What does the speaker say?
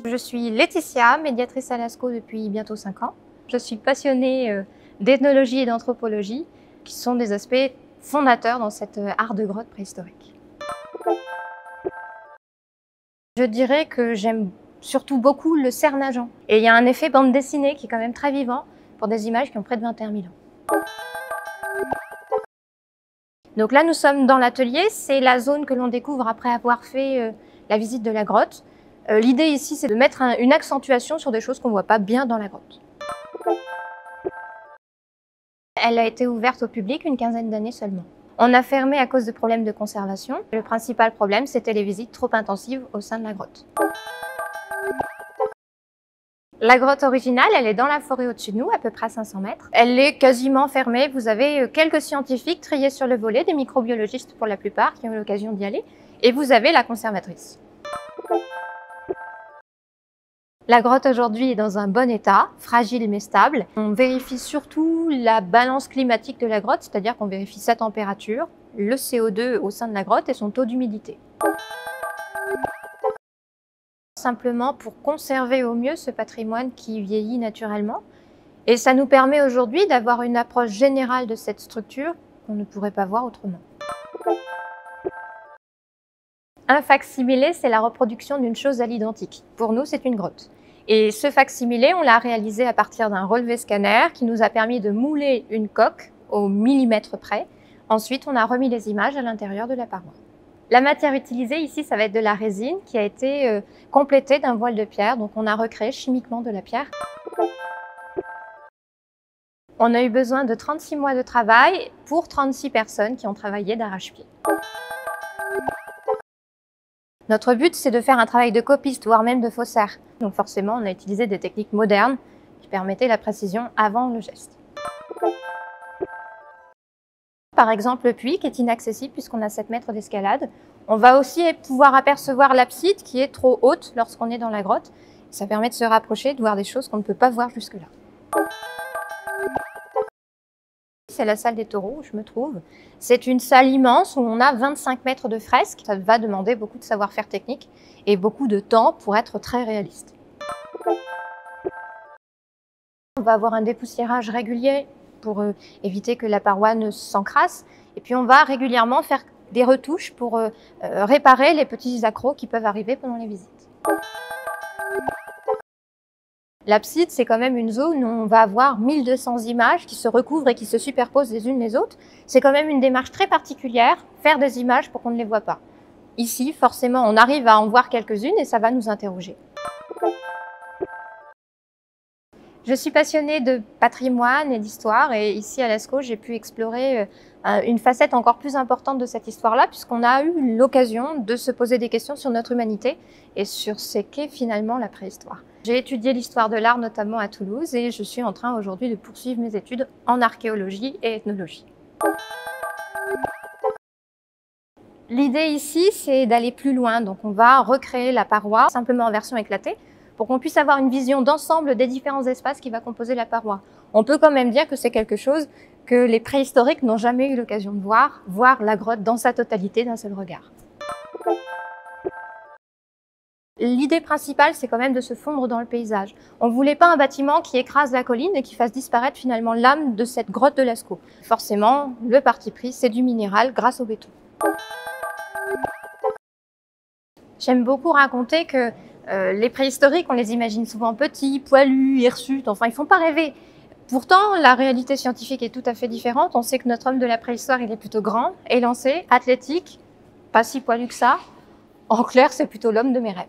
Je suis Laetitia, médiatrice à Lascaux depuis bientôt 5 ans. Je suis passionnée d'ethnologie et d'anthropologie, qui sont des aspects fondateurs dans cet art de grotte préhistorique. Je dirais que j'aime surtout beaucoup le cerf nageant. Et il y a un effet bande dessinée qui est quand même très vivant pour des images qui ont près de 21 000 ans. Donc là, nous sommes dans l'atelier. C'est la zone que l'on découvre après avoir fait la visite de la grotte. L'idée ici, c'est de mettre une accentuation sur des choses qu'on ne voit pas bien dans la grotte. Elle a été ouverte au public une quinzaine d'années seulement. On a fermé à cause de problèmes de conservation. Le principal problème, c'était les visites trop intensives au sein de la grotte. La grotte originale, elle est dans la forêt au-dessus de nous, à peu près à 500 mètres. Elle est quasiment fermée. Vous avez quelques scientifiques triés sur le volet, des microbiologistes pour la plupart, qui ont eu l'occasion d'y aller. Et vous avez la conservatrice. La grotte aujourd'hui est dans un bon état, fragile mais stable. On vérifie surtout la balance climatique de la grotte, c'est-à-dire qu'on vérifie sa température, le CO2 au sein de la grotte et son taux d'humidité. Simplement pour conserver au mieux ce patrimoine qui vieillit naturellement. Et ça nous permet aujourd'hui d'avoir une approche générale de cette structure qu'on ne pourrait pas voir autrement. Un fac-similé, c'est la reproduction d'une chose à l'identique. Pour nous, c'est une grotte. Et ce fac-similé, on l'a réalisé à partir d'un relevé scanner qui nous a permis de mouler une coque au millimètre près. Ensuite, on a remis les images à l'intérieur de la paroi. La matière utilisée ici, ça va être de la résine qui a été complétée d'un voile de pierre. Donc, on a recréé chimiquement de la pierre. On a eu besoin de 36 mois de travail pour 36 personnes qui ont travaillé d'arrache-pied. Notre but, c'est de faire un travail de copiste, voire même de faussaire. Donc forcément, on a utilisé des techniques modernes qui permettaient la précision avant le geste. Par exemple, le puits qui est inaccessible puisqu'on a 7 mètres d'escalade. On va aussi pouvoir apercevoir l'abside qui est trop haute lorsqu'on est dans la grotte. Ça permet de se rapprocher, de voir des choses qu'on ne peut pas voir jusque-là. C'est la salle des taureaux où je me trouve. C'est une salle immense où on a 25 mètres de fresques. Ça va demander beaucoup de savoir-faire technique et beaucoup de temps pour être très réaliste. On va avoir un dépoussiérage régulier pour éviter que la paroi ne s'encrasse. Et puis on va régulièrement faire des retouches pour réparer les petits accros qui peuvent arriver pendant les visites. L'abside, c'est quand même une zone où on va avoir 1200 images qui se recouvrent et qui se superposent les unes les autres. C'est quand même une démarche très particulière, faire des images pour qu'on ne les voit pas. Ici, forcément, on arrive à en voir quelques-unes et ça va nous interroger. Je suis passionnée de patrimoine et d'histoire et ici à Lascaux, j'ai pu explorer une facette encore plus importante de cette histoire-là puisqu'on a eu l'occasion de se poser des questions sur notre humanité et sur ce qu'est finalement la préhistoire. J'ai étudié l'histoire de l'art notamment à Toulouse et je suis en train aujourd'hui de poursuivre mes études en archéologie et ethnologie. L'idée ici, c'est d'aller plus loin. Donc on va recréer la paroi simplement en version éclatée pour qu'on puisse avoir une vision d'ensemble des différents espaces qui va composer la paroi. On peut quand même dire que c'est quelque chose que les préhistoriques n'ont jamais eu l'occasion de voir la grotte dans sa totalité d'un seul regard. L'idée principale, c'est quand même de se fondre dans le paysage. On ne voulait pas un bâtiment qui écrase la colline et qui fasse disparaître finalement l'âme de cette grotte de Lascaux. Forcément, le parti pris, c'est du minéral grâce au béton. J'aime beaucoup raconter que les préhistoriques, on les imagine souvent petits, poilus, hirsutes, enfin ils font pas rêver. Pourtant, la réalité scientifique est tout à fait différente. On sait que notre homme de la préhistoire, il est plutôt grand, élancé, athlétique, pas si poilu que ça. En clair, c'est plutôt l'homme de mes rêves.